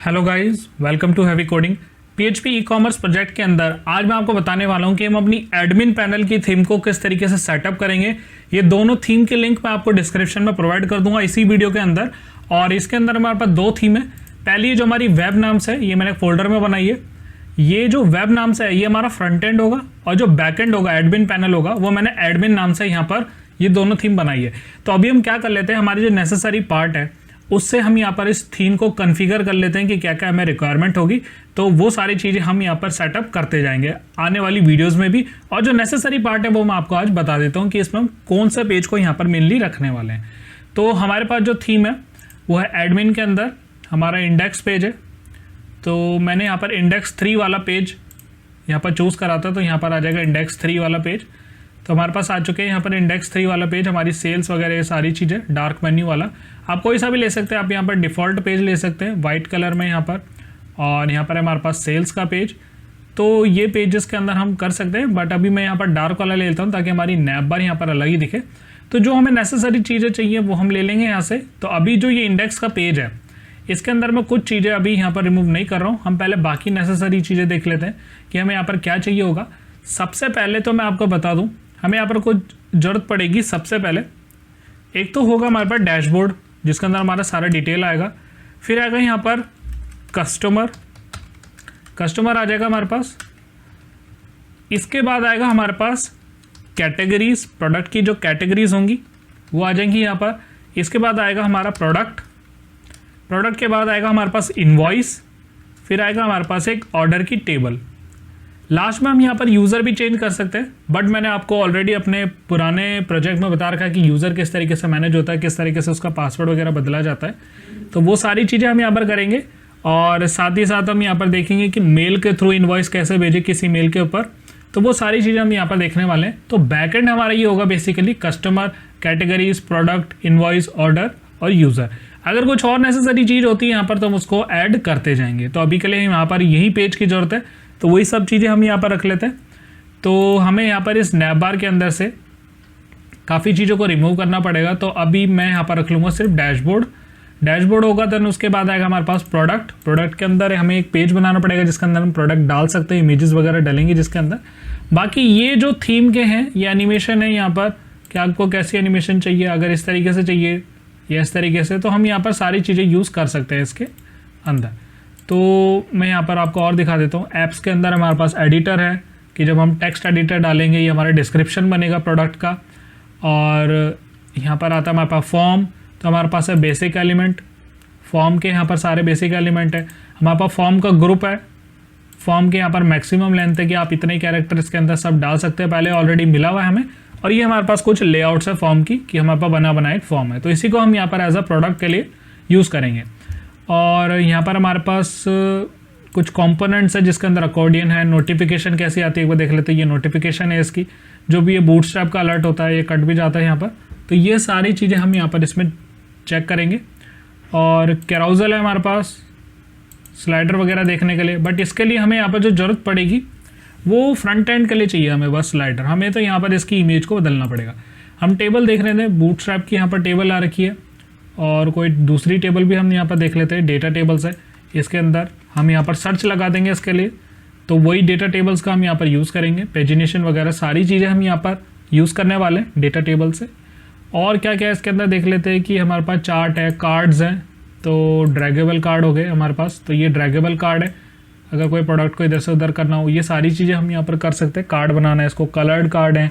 Hello guys, welcome to heavy coding. PHP e commerce project के अंदर आज मैं आपको बताने वाला हूं कि हम अपनी एडमिन पैनल की थीम को किस तरीके से सेटअप करेंगे। ये दोनों थीम के लिंक मैं आपको डिस्क्रिप्शन में प्रोवाइड कर दूंगा इसी वीडियो के अंदर। और इसके अंदर हमारे पास दो थीम है। पहली जो हमारी वेब नाम से है, ये मैंने फोल्डर में बनाई है। ये जो वेब नाम से है ये हमारा फ्रंट एंड होगा, और जो बैक एंड होगा, एडमिन पैनल होगा, वो मैंने एडमिन नाम से यहाँ पर ये दोनों थीम बनाई है। तो अभी हम क्या कर लेते हैं, हमारी जो नेसेसरी पार्ट है उससे हम यहाँ पर इस थीम को कॉन्फ़िगर कर लेते हैं कि क्या क्या हमें रिक्वायरमेंट होगी। तो वो सारी चीज़ें हम यहाँ पर सेटअप करते जाएंगे आने वाली वीडियोस में भी। और जो नेसेसरी पार्ट है वो मैं आपको आज बता देता हूँ कि इसमें हम कौन से पेज को यहाँ पर मेनली रखने वाले हैं। तो हमारे पास जो थीम है वो है एडमिन के अंदर हमारा इंडेक्स पेज है। तो मैंने यहाँ पर इंडेक्स 3 वाला पेज यहाँ पर चूज़ करा था, तो यहाँ पर आ जाएगा इंडेक्स 3 वाला पेज। तो हमारे पास आ चुके हैं यहाँ पर इंडेक्स 3 वाला पेज, हमारी सेल्स वगैरह ये सारी चीज़ें, डार्क मेन्यू वाला। आप कोई सा भी ले सकते हैं, आप यहाँ पर डिफ़ॉल्ट पेज ले सकते हैं वाइट कलर में यहाँ पर। और यहाँ पर हमारे पास सेल्स का पेज। तो ये पेजेस के अंदर हम कर सकते हैं, बट अभी मैं यहाँ पर डार्क वाला ले लेता हूँ ताकि हमारी नैप बार यहाँ पर अलग ही दिखे। तो जो हमें नेसेसरी चीज़ें चाहिए वो हम ले लेंगे यहाँ से। तो अभी जो ये इंडेक्स का पेज है इसके अंदर मैं कुछ चीज़ें अभी यहाँ पर रिमूव नहीं कर रहा हूँ। हम पहले बाकी नेसेसरी चीज़ें देख लेते हैं कि हमें यहाँ पर क्या चाहिए होगा। सबसे पहले तो मैं आपको बता दूँ, हमें यहाँ पर कुछ ज़रूरत पड़ेगी। सबसे पहले एक तो होगा हमारे पास डैशबोर्ड, जिसके अंदर हमारा सारा डिटेल आएगा। फिर आएगा यहाँ पर कस्टमर आ जाएगा हमारे पास। इसके बाद आएगा हमारे पास कैटेगरीज, प्रोडक्ट की जो कैटेगरीज होंगी वो आ जाएंगी यहाँ पर। इसके बाद आएगा हमारा प्रोडक्ट के बाद आएगा हमारे पास इनवॉइस। फिर आएगा हमारे पास एक ऑर्डर की टेबल। लास्ट में हम यहाँ पर यूज़र भी चेंज कर सकते हैं, बट मैंने आपको ऑलरेडी अपने पुराने प्रोजेक्ट में बता रखा है कि यूज़र किस तरीके से मैनेज होता है, किस तरीके से उसका पासवर्ड वगैरह बदला जाता है। तो वो सारी चीज़ें हम यहाँ पर करेंगे। और साथ ही साथ हम यहाँ पर देखेंगे कि मेल के थ्रू इनवॉइस कैसे भेजें किसी मेल के ऊपर। तो वो सारी चीज़ें हम यहाँ पर देखने वाले हैं। तो बैकएंड हमारा ये होगा basically customer, categories, product, invoice, order और यूज़र। अगर कुछ और नेसेसरी चीज़ होती है यहाँ पर तो हम उसको ऐड करते जाएंगे। तो अभी के लिए यहाँ पर यही पेज की ज़रूरत है, तो वही सब चीज़ें हम यहाँ पर रख लेते हैं। तो हमें यहाँ पर इस नैप बार के अंदर से काफ़ी चीज़ों को रिमूव करना पड़ेगा। तो अभी मैं यहाँ पर रख लूँगा सिर्फ डैशबोर्ड होगा। देन उसके बाद आएगा हमारे पास प्रोडक्ट के अंदर हमें एक पेज बनाना पड़ेगा जिसके अंदर हम प्रोडक्ट डाल सकते हैं, इमेजेस वगैरह डालेंगे जिसके अंदर। बाकी ये जो थीम के हैं ये एनिमेशन है यहाँ पर कि आपको कैसी एनिमेशन चाहिए, अगर इस तरीके से चाहिए या इस तरीके से, तो हम यहाँ पर सारी चीज़ें यूज़ कर सकते हैं इसके अंदर। तो मैं यहाँ पर आपको और दिखा देता हूँ। ऐप्स के अंदर हमारे पास एडिटर है कि जब हम टेक्स्ट एडिटर डालेंगे ये हमारा डिस्क्रिप्शन बनेगा प्रोडक्ट का। और यहाँ पर आता है हमारे पास फॉर्म। तो हमारे पास है बेसिक एलिमेंट, फॉर्म के यहाँ पर सारे बेसिक एलिमेंट है। हमारे पास फॉर्म का ग्रुप है। फॉर्म के यहाँ पर मैक्सिमम लेंथ है कि आप इतने कैरेक्टर इसके अंदर सब डाल सकते हैं, पहले ऑलरेडी मिला हुआ है हमें। और ये हमारे पास कुछ लेआउट्स है फॉर्म की कि हमारे पास बना एक फॉर्म है। तो इसी को हम यहाँ पर एज अ प्रोडक्ट के लिए यूज़ करेंगे। और यहाँ पर हमारे पास कुछ कंपोनेंट्स है जिसके अंदर अकॉर्डियन है। नोटिफिकेशन कैसी आती है एक बार देख लेते हैं। ये नोटिफिकेशन है इसकी, जो भी ये बूटस्ट्रैप का अलर्ट होता है ये कट भी जाता है यहाँ पर। तो ये सारी चीज़ें हम यहाँ पर इसमें चेक करेंगे। और कैराउजल है हमारे पास स्लाइडर वगैरह देखने के लिए, बट इसके लिए हमें यहाँ पर जो ज़रूरत पड़ेगी वो फ्रंट एंड के लिए चाहिए हमें बस स्लाइडर। हमें तो यहाँ पर इसकी इमेज को बदलना पड़ेगा। हम टेबल देख रहे थे, बूटस्ट्रैप की यहाँ पर टेबल आ रखी है। और कोई दूसरी टेबल भी हम यहाँ पर देख लेते हैं, डेटा टेबल्स है। इसके अंदर हम यहाँ पर सर्च लगा देंगे इसके लिए, तो वही डेटा टेबल्स का हम यहाँ पर यूज़ करेंगे। पेजिनेशन वगैरह सारी चीज़ें हम यहाँ पर यूज़ करने वाले हैं डेटा टेबल से। और क्या क्या इसके अंदर देख लेते हैं कि हमारे पास चार्ट है, कार्ड्स हैं। तो ड्रैगेबल कार्ड हो गए हमारे पास, तो ये ड्रैगेबल कार्ड है। अगर कोई प्रोडक्ट को इधर से उधर करना हो ये सारी चीज़ें हम यहाँ पर कर सकते हैं। कार्ड बनाना है इसको, कलर्ड कार्ड है।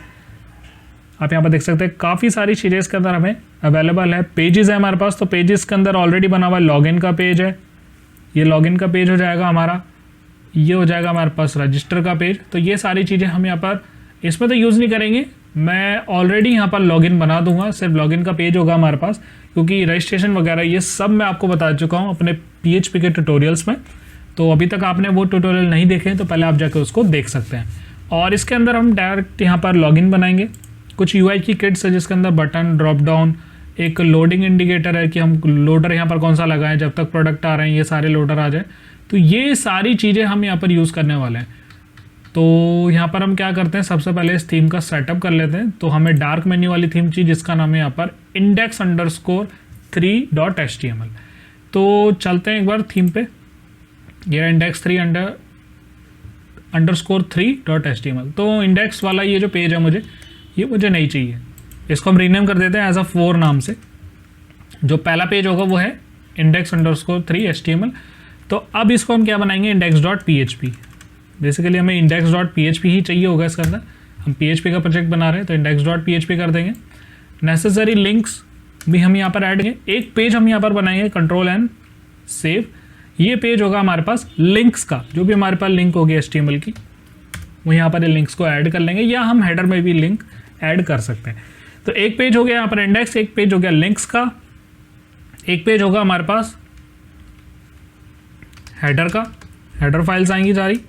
आप यहाँ पर देख सकते हैं काफ़ी सारी चीज़ें इसके अंदर हमें अवेलेबल है। पेजेस है हमारे पास, तो पेजेस के अंदर ऑलरेडी बना हुआ लॉगिन का पेज है। ये लॉगिन का पेज हो जाएगा हमारा। ये हो जाएगा हमारे पास रजिस्टर का पेज। तो ये सारी चीज़ें हम यहाँ पर इसमें तो यूज़ नहीं करेंगे, मैं ऑलरेडी यहाँ पर लॉगिन बना दूंगा। सिर्फ लॉगिन का पेज होगा हमारे पास, क्योंकि रजिस्ट्रेशन वगैरह ये सब मैं आपको बता चुका हूँ अपने PHP के ट्यूटोरियल्स में। तो अभी तक आपने वो ट्यूटोरियल नहीं देखे तो पहले आप जाकर उसको देख सकते हैं। और इसके अंदर हम डायरेक्ट यहाँ पर लॉगिन बनाएंगे। कुछ UI की किट्स है जिसके अंदर बटन, ड्रॉप डाउन, एक लोडिंग इंडिकेटर है कि हम लोडर यहाँ पर कौन सा लगाएं जब तक प्रोडक्ट आ रहे हैं ये सारे लोडर आ जाए। तो ये सारी चीज़ें हम यहाँ पर यूज़ करने वाले हैं। तो यहाँ पर हम क्या करते हैं, सबसे पहले इस थीम का सेटअप कर लेते हैं। तो हमें डार्क मेन्यू वाली थीम चाहिए जिसका नाम है यहाँ पर index_3.html। तो चलते हैं एक बार थीम पे। ये index3 _3.html। तो इंडेक्स वाला ये जो पेज है ये मुझे नहीं चाहिए, इसको हम रीनेम कर देते हैं एज अ 4 नाम से। जो पहला पेज होगा वो है index_3 HTML। तो अब इसको हम क्या बनाएंगे, index.php। बेसिकली हमें index.php ही चाहिए होगा इसके अंदर, हम PHP का प्रोजेक्ट बना रहे हैं तो index.php कर देंगे। नेसेसरी लिंक्स भी हम यहाँ पर ऐड करेंगे। एक पेज हम यहाँ पर बनाएंगे, Ctrl+N ये पेज होगा हमारे पास लिंक्स का, जो भी हमारे पास लिंक होगी HTML की वो यहाँ पर लिंक्स को ऐड कर लेंगे, या हम हेडर में भी लिंक ऐड कर सकते हैं। तो एक पेज हो गया यहाँ पर इंडेक्स, एक पेज हो गया लिंक्स का, एक पेज होगा हमारे पास हेडर का, हेडर फाइल्स आएंगी सारी,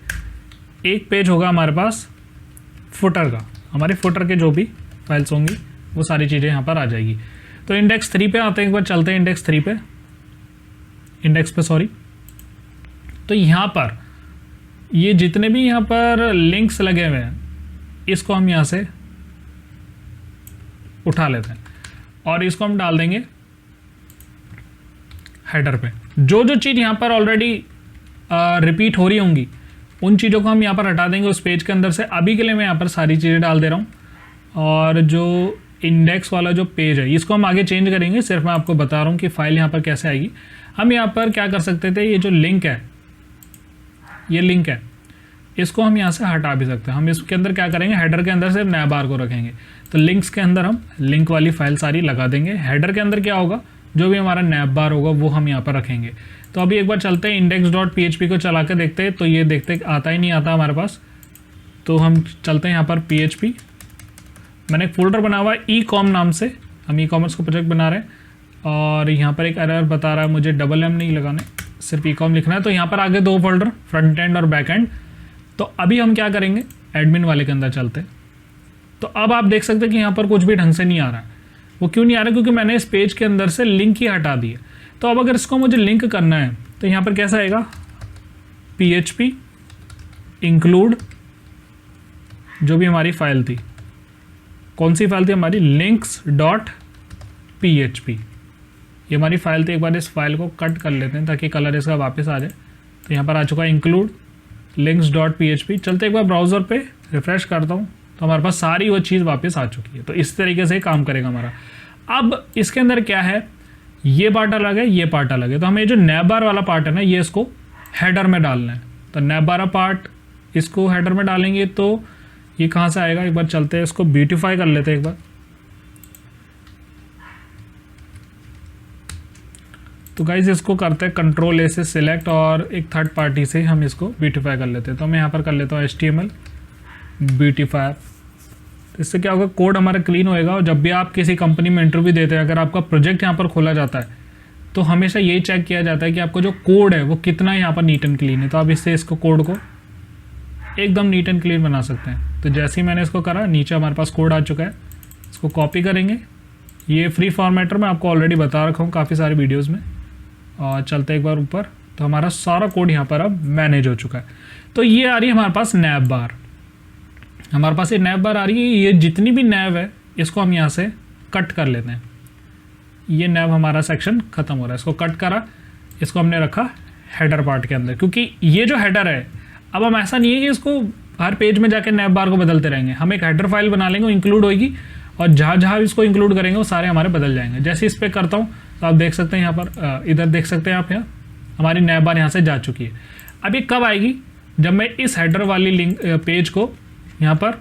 एक पेज होगा हमारे पास फुटर का, हमारे फुटर के जो भी फाइल्स होंगी वो सारी चीज़ें यहाँ पर आ जाएगी। तो इंडेक्स 3 पे आते हैं, एक बार चलते हैं इंडेक्स 3 पे, इंडेक्स पे सॉरी। तो यहाँ पर ये जितने भी यहाँ पर लिंक्स लगे हुए हैं इसको हम यहाँ से उठा लेते हैं और इसको हम डाल देंगे हेडर पे। जो जो चीज़ यहाँ पर ऑलरेडी रिपीट हो रही होंगी उन चीज़ों को हम यहाँ पर हटा देंगे उस पेज के अंदर से। अभी के लिए मैं यहाँ पर सारी चीज़ें डाल दे रहा हूँ। और जो इंडेक्स वाला जो पेज है इसको हम आगे चेंज करेंगे, सिर्फ मैं आपको बता रहा हूँ कि फाइल यहाँ पर कैसे आएगी। हम यहाँ पर क्या कर सकते थे, ये जो लिंक है, ये लिंक है, इसको हम यहाँ से हटा भी सकते हैं। हम इसके अंदर क्या करेंगे, हेडर के अंदर सिर्फ नया बार को रखेंगे। तो लिंक्स के अंदर हम लिंक वाली फाइल सारी लगा देंगे। हेडर के अंदर क्या होगा, जो भी हमारा नैब बार होगा वो हम यहाँ पर रखेंगे। तो अभी एक बार चलते हैं index.php को चला के देखते हैं। तो ये देखते आता ही नहीं आता हमारे पास। तो हम चलते हैं यहाँ पर PHP, मैंने एक फोल्डर बना हुआ है ecom नाम से, हम e-कॉमर्स का प्रोजेक्ट बना रहे हैं। और यहाँ पर एक एरर बता रहा है मुझे, $M नहीं लगाने, सिर्फ ecom लिखना है। तो यहाँ पर आगे 2 फोल्डर, फ्रंट एंड और बैक एंड। तो अभी हम क्या करेंगे, एडमिन वाले के अंदर चलते हैं। तो अब आप देख सकते हैं कि यहाँ पर कुछ भी ढंग से नहीं आ रहा है। वो क्यों नहीं आ रहा, क्योंकि मैंने इस पेज के अंदर से लिंक ही हटा दिए। तो अब अगर इसको मुझे लिंक करना है तो यहाँ पर कैसा आएगा, PHP इंक्लूड जो भी हमारी फाइल थी, कौन सी फाइल थी हमारी, links.php, ये हमारी फाइल थी। एक बार इस फाइल को कट कर लेते हैं ताकि कलर इसका वापस आ जाए। तो यहाँ पर आ चुका है इंक्लूड links.php। चलते एक बार ब्राउज़र पे रिफ्रेश करता हूँ तो हमारे पास सारी वो चीज़ वापस आ चुकी है। तो इस तरीके से काम करेगा हमारा। अब इसके अंदर क्या है, ये पार्ट अलग है, ये पार्ट अलग है। तो हमें जो नैब बार वाला पार्ट है ना, ये इसको हेडर में डालना है। तो नैब बार पार्ट इसको हेडर में डालेंगे तो ये कहाँ से आएगा, एक बार चलते हैं इसको ब्यूटीफाई कर लेते हैं एक बार। तो गाइज इसको करते हैं Ctrl+A से सिलेक्ट और एक थर्ड पार्टी से हम इसको ब्यूटीफाई कर लेते हैं। तो मैं यहाँ पर कर लेता हूँ HTML ब्यूटीफायर। इससे क्या होगा, कोड हमारा क्लीन होएगा। और जब भी आप किसी कंपनी में इंटरव्यू देते हैं, अगर आपका प्रोजेक्ट यहाँ पर खोला जाता है तो हमेशा यही चेक किया जाता है कि आपका जो कोड है वो कितना यहाँ पर नीट एंड क्लीन है। तो आप इससे इसको कोड को एकदम नीट एंड क्लीन बना सकते हैं। तो जैसे ही मैंने इसको करा, नीचे हमारे पास कोड आ चुका है। इसको कॉपी करेंगे, ये फ्री फॉर्मेटर में आपको ऑलरेडी बता रखा हूँ काफ़ी सारे वीडियोज़ में। और चलते एक बार ऊपर, तो हमारा सारा कोड यहाँ पर अब मैनेज हो चुका है। तो ये आ रही है हमारे पास नैब बार, हमारे पास ये नैब बार आ रही है। ये जितनी भी नैब है इसको हम यहाँ से कट कर लेते हैं। ये नैब हमारा सेक्शन ख़त्म हो रहा है, इसको कट करा, इसको हमने रखा हेडर पार्ट के अंदर। क्योंकि ये जो हेडर है, अब हम ऐसा नहीं है कि इसको हर पेज में जाके नैब बार को बदलते रहेंगे। हम एक हेडर फाइल बना लेंगे, इंक्लूड होगी, और जहाँ जहाँ इसको इंक्लूड करेंगे वो सारे हमारे बदल जाएंगे। जैसे इस पर करता हूँ तो आप देख सकते हैं यहाँ पर, इधर देख सकते हैं आप, यहाँ हमारी नैब बार यहाँ से जा चुकी है। अब ये कब आएगी, जब मैं इस हेडर वाली लिंक पेज को यहाँ पर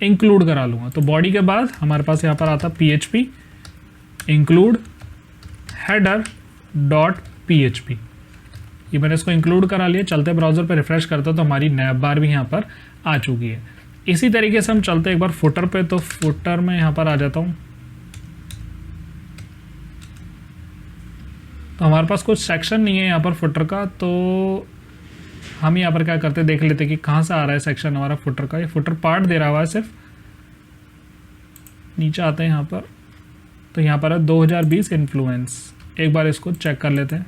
इंक्लूड करा लूँगा। तो बॉडी के बाद हमारे पास यहाँ पर आता PHP इंक्लूड header.php। ये मैंने इसको इंक्लूड करा लिया। चलते ब्राउज़र पर रिफ्रेश करता तो हमारी नैब बार भी यहाँ पर आ चुकी है। इसी तरीके से हम चलते एक बार फुटर पे। तो फुटर में यहाँ पर आ जाता हूँ, तो हमारे पास कुछ सेक्शन नहीं है यहाँ पर फुटर का। तो हम यहाँ पर क्या करते हैं, देख लेते कि कहाँ से आ रहा है सेक्शन हमारा फुटर का। ये फुटर पार्ट दे रहा हुआ है सिर्फ। नीचे आते हैं यहाँ पर, तो यहाँ पर है 2020 इन्फ्लुएंस। एक बार इसको चेक कर लेते हैं।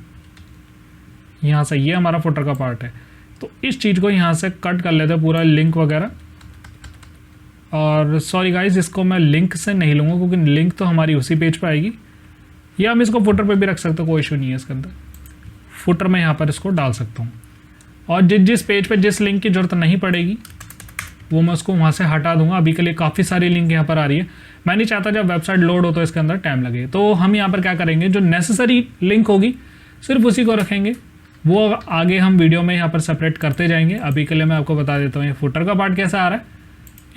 यहाँ से ये हमारा फुटर का पार्ट है। तो इस चीज़ को यहाँ से कट कर लेते हैं, पूरा लिंक वगैरह। और सॉरी गाइज, इसको मैं लिंक से नहीं लूँगा क्योंकि लिंक तो हमारी उसी पेज पे आएगी। या हम इसको फुटर पे भी रख सकते हैं, कोई इशू नहीं है इसके अंदर। फुटर में यहाँ पर इसको डाल सकता हूँ। और जिस पेज पे जिस लिंक की ज़रूरत नहीं पड़ेगी वो मैं उसको वहाँ से हटा दूंगा। अभी के लिए काफ़ी सारी लिंक यहाँ पर आ रही है, मैं नहीं चाहता जब वेबसाइट लोड हो तो इसके अंदर टाइम लगे। तो हम यहाँ पर क्या करेंगे, जो नेसेसरी लिंक होगी सिर्फ उसी को रखेंगे, वो आगे हम वीडियो में यहाँ पर सेपरेट करते जाएंगे। अभी के लिए मैं आपको बता देता हूँ ये फुटर का पार्ट कैसा आ रहा है।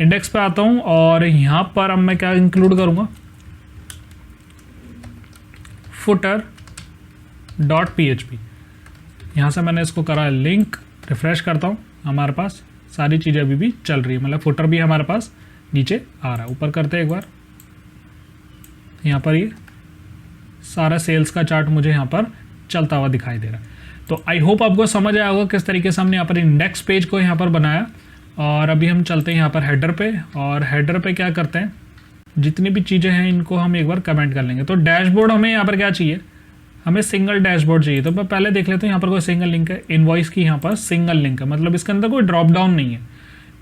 इंडेक्स पे आता हूँ और यहाँ पर अब मैं क्या इंक्लूड करूँगा, footer.php। यहाँ से मैंने इसको करा लिंक, रिफ्रेश करता हूँ, हमारे पास सारी चीज़ें अभी भी चल रही है, मतलब फुटर भी हमारे पास नीचे आ रहा है। ऊपर करते हैं एक बार, यहाँ पर ये सारा सेल्स का चार्ट मुझे यहाँ पर चलता हुआ दिखाई दे रहा है। तो आई होप आपको समझ आया होगा किस तरीके से हमने यहाँ पर इंडेक्स पेज को यहाँ पर बनाया। और अभी हम चलते हैं यहाँ पर हेडर पे, और हेडर पे क्या करते हैं, जितनी भी चीज़ें हैं इनको हम एक बार कमेंट कर लेंगे। तो डैशबोर्ड हमें यहाँ पर क्या चाहिए, हमें सिंगल डैशबोर्ड चाहिए। तो मैं पहले देख लेता हूँ यहाँ पर कोई सिंगल लिंक है, इनवॉइस की यहाँ पर सिंगल लिंक है, मतलब इसके अंदर कोई ड्रॉप डाउन नहीं है।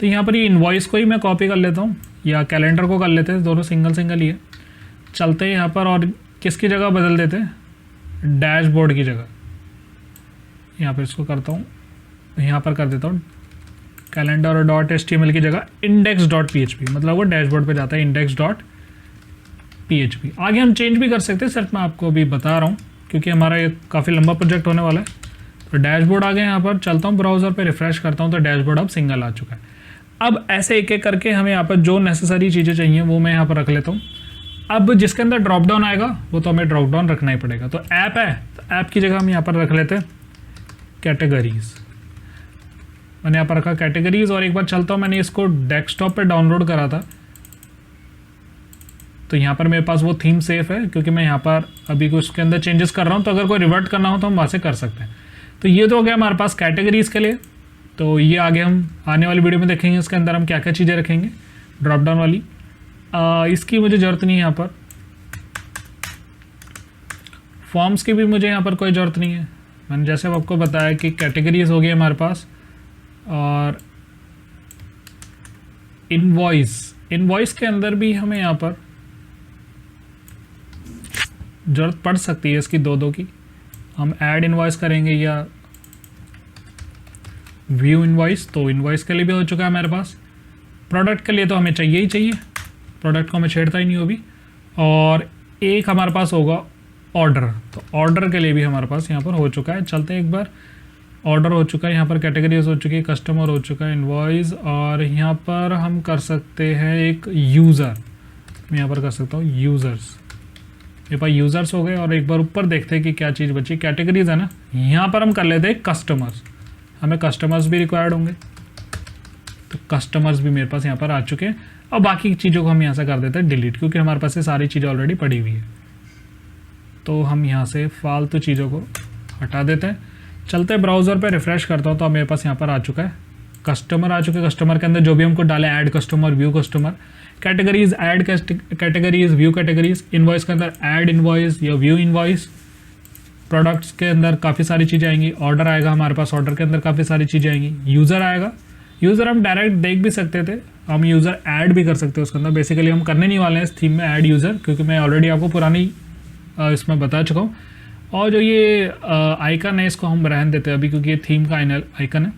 तो यहाँ पर ये इनवॉइस को ही मैं कॉपी कर लेता हूँ, या कैलेंडर को कर लेते हैं, दोनों सिंगल सिंगल ही है। चलते हैं यहाँ पर और किसकी जगह बदल देते हैं, डैशबोर्ड की जगह। यहाँ पर इसको करता हूँ, यहाँ पर कर देता हूँ कैलेंडर और .html की जगह index.php, मतलब वो डैशबोर्ड पे जाता है index.php। आगे हम चेंज भी कर सकते हैं, सिर्फ मैं आपको अभी बता रहा हूँ क्योंकि हमारा ये काफ़ी लंबा प्रोजेक्ट होने वाला है। तो डैशबोर्ड आ गया, यहाँ पर चलता हूँ ब्राउज़र पे, रिफ्रेश करता हूँ तो डैशबोर्ड अब सिंगल आ चुका है। अब ऐसे एक एक करके हमें यहाँ पर जो नेसेसरी चीज़ें चाहिए वो मैं यहाँ पर रख लेता हूँ। अब जिसके अंदर ड्रॉप डाउन आएगा वो तो हमें ड्रॉप डाउन रखना ही पड़ेगा। तो ऐप है, तो ऐप की जगह हम यहाँ पर रख लेते हैं कैटेगरीज। मैंने यहाँ पर रखा कैटेगरीज, और एक बार चलता हूँ, मैंने इसको डेस्कटॉप पे डाउनलोड करा था, तो यहाँ पर मेरे पास वो थीम सेफ है क्योंकि मैं यहाँ पर अभी कुछ उसके अंदर चेंजेस कर रहा हूँ। तो अगर कोई रिवर्ट करना हो तो हम वहाँ से कर सकते हैं। तो ये तो हो गया हमारे पास कैटेगरीज के लिए। तो ये आगे हम आने वाली वीडियो में देखेंगे इसके अंदर हम क्या क्या चीज़ें रखेंगे ड्रॉप डाउन वाली। इसकी मुझे ज़रूरत नहीं है, यहाँ पर फॉर्म्स की भी मुझे यहाँ पर कोई ज़रूरत नहीं है। मैंने जैसे आपको बताया कि कैटेगरीज हो गई हमारे पास, और इनवॉइस के अंदर भी हमें यहाँ पर ज़रूरत पड़ सकती है इसकी दो की। हम ऐड इनवॉइस करेंगे या व्यू इनवॉइस, तो इनवॉइस के लिए भी हो चुका है मेरे पास। प्रोडक्ट के लिए तो हमें चाहिए ही चाहिए, प्रोडक्ट को हमें छेड़ता ही नहीं हो भी। और एक हमारे पास होगा ऑर्डर, तो ऑर्डर के लिए भी हमारे पास यहाँ पर हो चुका है। चलते हैं एक बार, ऑर्डर हो चुका है, यहाँ पर कैटेगरीज हो चुकी है, कस्टमर हो चुका है, इनवॉइस, और यहाँ पर हम कर सकते हैं एक यूज़र। मैं यहाँ पर कर सकता हूँ यूज़र्स, मेरे पास यूज़र्स हो गए। और एक बार ऊपर देखते हैं कि क्या चीज़ बची, कैटेगरीज है ना, यहाँ पर हम कर लेते हैं कस्टमर्स। हमें कस्टमर्स भी रिक्वायर्ड होंगे, तो कस्टमर्स भी मेरे पास यहाँ पर आ चुके हैं। और बाकी चीज़ों को हम यहाँ से कर देते हैं डिलीट, क्योंकि हमारे पास ये सारी चीज़ें ऑलरेडी पड़ी हुई है। तो हम यहाँ से फालतू चीज़ों को हटा देते हैं। चलते ब्राउज़र पे, रिफ्रेश करता हूँ तो मेरे पास यहाँ पर आ चुका है कस्टमर आ चुके हैं। कस्टमर के अंदर जो भी हमको डाले, add customer, view customer, categories, add categories, view categories, invoice के अंदर ऐड इनवॉइस या व्यू इनवॉइस, प्रोडक्ट्स के अंदर काफ़ी सारी चीज़ें आएंगी, ऑर्डर आएगा हमारे पास, ऑर्डर के अंदर काफ़ी सारी चीज़ें आएंगी, यूज़र आएगा। यूज़र हम डायरेक्ट देख भी सकते थे, हम यूज़र ऐड भी कर सकते हैं उसके अंदर। बेसिकली हम करने नहीं वाले हैं इस थीम में ऐड यूज़र, क्योंकि मैं ऑलरेडी आपको पुरानी इसमें बता चुका हूँ। और जो ये आइकन है इसको हम रहने देते हैं अभी, क्योंकि ये थीम का आइकन है।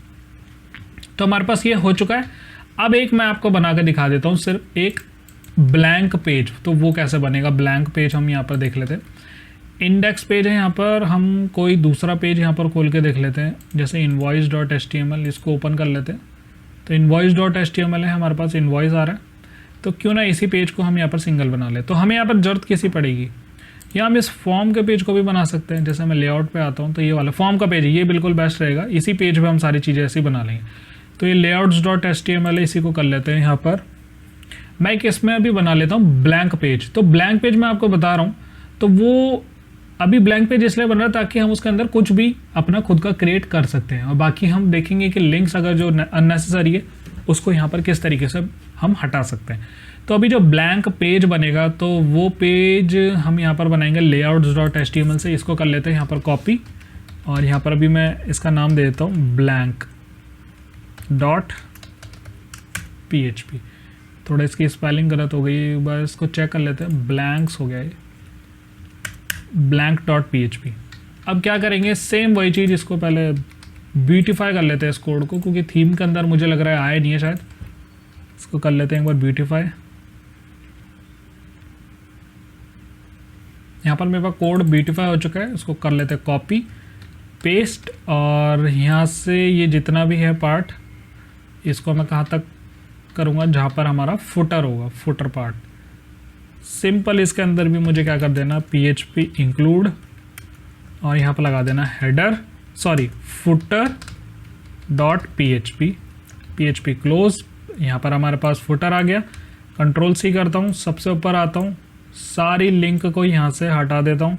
तो हमारे पास ये हो चुका है। अब एक मैं आपको बना कर दिखा देता हूँ, सिर्फ एक ब्लैंक पेज। तो वो कैसे बनेगा ब्लैंक पेज, हम यहाँ पर देख लेते हैं। इंडेक्स पेज है, यहाँ पर हम कोई दूसरा पेज यहाँ पर खोल के देख लेते हैं, जैसे invoice.html, इसको ओपन कर लेते हैं। तो invoice.html है हमारे पास, इन्वॉइस आ रहा है। तो क्यों ना इसी पेज को हम यहाँ पर सिंगल बना ले। तो हमें यहाँ पर ज़रूरत किसी पड़ेगी, या हम इस फॉर्म के पेज को भी बना सकते हैं। जैसे मैं लेआउट पे आता हूँ तो ये वाला फॉर्म का पेज है, ये बिल्कुल बेस्ट रहेगा। इसी पेज पे हम सारी चीज़ें ऐसी बना लेंगे। तो ये layouts.html है, इसी को कर लेते हैं। यहाँ पर मैं एक इसमें अभी बना लेता हूँ ब्लैंक पेज। तो ब्लैंक पेज मैं आपको बता रहा हूँ, तो वो अभी ब्लैंक पेज इसलिए बन रहा है ताकि हम उसके अंदर कुछ भी अपना खुद का क्रिएट कर सकते हैं। और बाकी हम देखेंगे कि लिंक्स अगर जो अननेसेसरी है उसको यहाँ पर किस तरीके से हम हटा सकते हैं। तो अभी जो ब्लैंक पेज बनेगा तो वो पेज हम यहाँ पर बनाएंगे layouts.html से। इसको कर लेते हैं यहाँ पर कॉपी, और यहाँ पर अभी मैं इसका नाम दे देता हूँ blank.php। थोड़ा इसकी स्पेलिंग गलत हो गई, एक बार इसको चेक कर लेते हैं। ब्लैंक्स हो गया ये, blank.php। अब क्या करेंगे, सेम वही चीज़, इसको पहले ब्यूटीफाई कर लेते हैं इस कोड को, क्योंकि थीम के अंदर मुझे लग रहा है आया नहीं है शायद। इसको कर लेते हैं एक बार ब्यूटीफाई। यहाँ पर मेरे पास कोड ब्यूटीफाई हो चुका है, इसको कर लेते हैं कॉपी पेस्ट, और यहाँ से ये जितना भी है पार्ट इसको मैं कहाँ तक करूँगा, जहाँ पर हमारा फुटर होगा, फुटर पार्ट। सिंपल इसके अंदर भी मुझे क्या कर देना, PHP इंक्लूड, और यहाँ पर लगा देना header, sorry footer dot PHP close. यहाँ पर हमारे पास फुटर आ गया। Ctrl+C करता हूँ, सबसे ऊपर आता हूँ, सारी लिंक को यहाँ से हटा देता हूँ,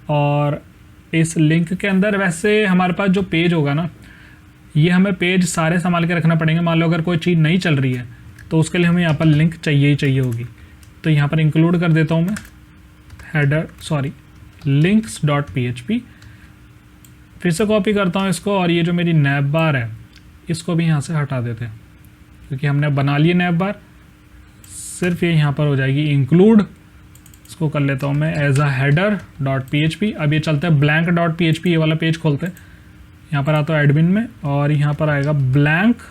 और इस लिंक के अंदर वैसे हमारे पास जो पेज होगा ना, ये हमें पेज सारे संभाल के रखना पड़ेंगे। मान लो अगर कोई चीज़ नहीं चल रही है तो उसके लिए हमें यहाँ पर लिंक चाहिए ही चाहिए होगी। तो यहाँ पर इंक्लूड कर देता हूँ मैं header, sorry links dot PHP। फिर से कॉपी करता हूँ इसको, और ये जो मेरी नैब बार है इसको भी यहाँ से हटा देते हैं, क्योंकि हमने बना लिए नैब बार। सिर्फ ये यहाँ पर हो जाएगी इंक्लूड। इसको कर लेता हूँ मैं as a header dot PHP। अब ये चलते हैं ब्लैंक डॉट PHP, ये वाला पेज खोलते हैं। यहाँ पर आता हूँ एडमिन में, और यहाँ पर आएगा ब्लैंक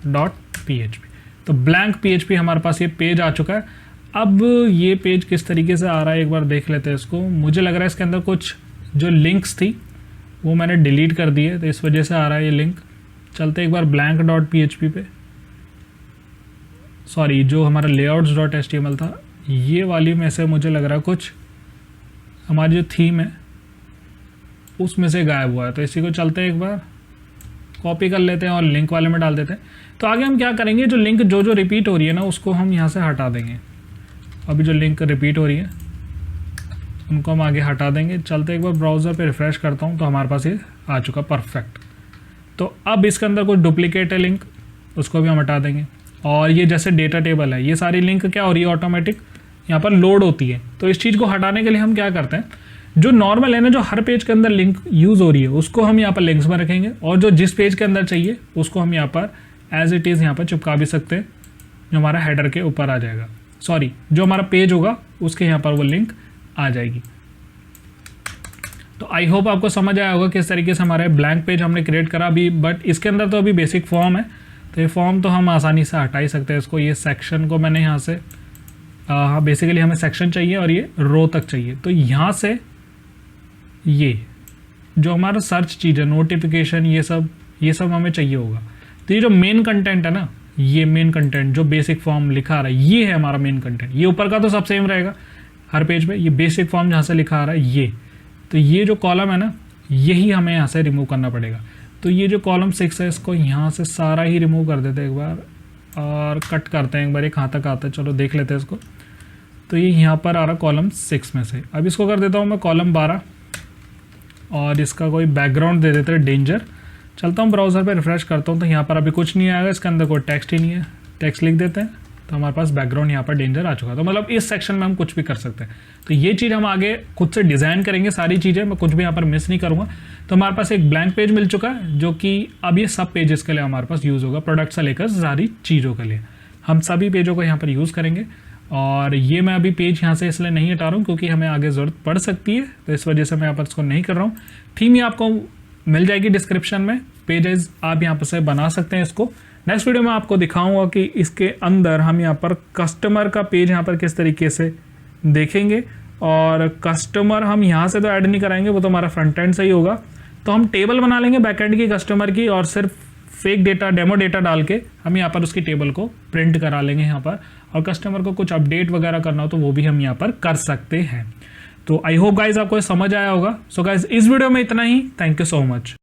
डॉट PHP। तो ब्लैंक PHP हमारे पास ये पेज आ चुका है। अब ये पेज किस तरीके से आ रहा है एक बार देख लेते हैं इसको। मुझे लग रहा है इसके अंदर कुछ जो लिंक्स थी वो मैंने डिलीट कर दिए, तो इस वजह से आ रहा है ये लिंक। चलते एक बार ब्लैंक डॉट PHP पे, सॉरी जो हमारा लेआउट्स डॉट HTML था, ये वाली में से मुझे लग रहा है कुछ हमारी जो थीम है उसमें से गायब हुआ है। तो इसी को चलते हैं एक बार कॉपी कर लेते हैं और लिंक वाले में डाल देते हैं। तो आगे हम क्या करेंगे, जो लिंक जो रिपीट हो रही है ना उसको हम यहाँ से हटा देंगे। अभी जो लिंक रिपीट हो रही है उनको हम आगे हटा देंगे। चलते एक बार ब्राउज़र पे रिफ़्रेश करता हूँ, तो हमारे पास ये आ चुका परफेक्ट। तो अब इसके अंदर कुछ डुप्लीकेट है लिंक, उसको भी हम हटा देंगे। और ये जैसे डेटा टेबल है, ये सारी लिंक क्या हो रही है, ऑटोमेटिक यहाँ पर लोड होती है। तो इस चीज़ को हटाने के लिए हम क्या करते हैं, जो नॉर्मल है ना, जो हर पेज के अंदर लिंक यूज़ हो रही है उसको हम यहाँ पर लिंक्स में रखेंगे, और जो जिस पेज के अंदर चाहिए उसको हम यहाँ पर एज इट इज़ यहाँ पर चिपका भी सकते हैं, जो हमारा हेडर के ऊपर आ जाएगा। सॉरी, जो हमारा पेज होगा उसके यहाँ पर वो लिंक आ जाएगी। तो आई होप आपको समझ आया होगा किस तरीके से हमारा ब्लैंक पेज हमने क्रिएट करा अभी। बट इसके अंदर तो अभी बेसिक फॉर्म है, तो ये फॉर्म तो हम आसानी से हटा ही सकते हैं इसको। ये सेक्शन को मैंने यहाँ से हाँ, बेसिकली हमें सेक्शन चाहिए और ये रो तक चाहिए। तो यहाँ से ये जो हमारा सर्च चीज़ है, नोटिफिकेशन, ये सब हमें चाहिए होगा। तो ये जो मेन कंटेंट है ना, ये मेन कंटेंट जो बेसिक फॉर्म लिखा आ रहा है, ये है हमारा मेन कंटेंट। ये ऊपर का तो सब सेम रहेगा हर पेज पे, ये बेसिक फॉर्म जहाँ से लिखा आ रहा है ये। तो ये जो कॉलम है ना, यही हमें यहाँ से रिमूव करना पड़ेगा। तो ये जो कॉलम 6 है इसको यहाँ से सारा ही रिमूव कर देते हैं एक बार, और कट करते हैं एक बार ये कहाँ तक आता है। चलो देख लेते हैं इसको। तो ये यहाँ पर आ रहा कॉलम 6 में से। अब इसको कर देता हूँ मैं कॉलम 12, और इसका कोई बैकग्राउंड दे देते हैं डेंजर। चलता हूँ ब्राउज़र पे रिफ्रेश करता हूँ, तो यहाँ पर अभी कुछ नहीं आएगा, इसके अंदर कोई टेक्स्ट ही नहीं है। टेक्स्ट लिख देते हैं, तो हमारे पास बैकग्राउंड यहाँ पर डेंजर आ चुका है। तो मतलब इस सेक्शन में हम कुछ भी कर सकते हैं। तो ये चीज़ हम आगे खुद से डिज़ाइन करेंगे, सारी चीज़ें, मैं कुछ भी यहाँ पर मिस नहीं करूँगा। तो हमारे पास एक ब्लैंक पेज मिल चुका है, जो कि अब ये सब पेजेस के लिए हमारे पास यूज़ होगा, प्रोडक्ट से लेकर सारी चीज़ों के लिए हम सभी पेजों को यहाँ पर यूज़ करेंगे। और ये मैं अभी पेज यहाँ से इसलिए नहीं हटा रहा हूँ क्योंकि हमें आगे ज़रूरत पड़ सकती है, तो इस वजह से मैं यहाँ पर इसको नहीं कर रहा हूँ। थीम ही आपको मिल जाएगी डिस्क्रिप्शन में, पेजेस आप यहाँ पर से बना सकते हैं इसको। नेक्स्ट वीडियो में आपको दिखाऊंगा कि इसके अंदर हम यहाँ पर कस्टमर का पेज यहाँ पर किस तरीके से देखेंगे। और कस्टमर हम यहाँ से तो ऐड नहीं कराएंगे, वो तो हमारा फ्रंट एंड से ही होगा। तो हम टेबल बना लेंगे बैकएंड की कस्टमर की, और सिर्फ फेक डेटा, डेमो डेटा डाल के हम यहाँ पर उसकी टेबल को प्रिंट करा लेंगे यहाँ पर। और कस्टमर को कुछ अपडेट वगैरह करना हो तो वो भी हम यहाँ पर कर सकते हैं। तो आई होप गाइज आपको समझ आया होगा। सो गाइज इस वीडियो में इतना ही। Thank you so much.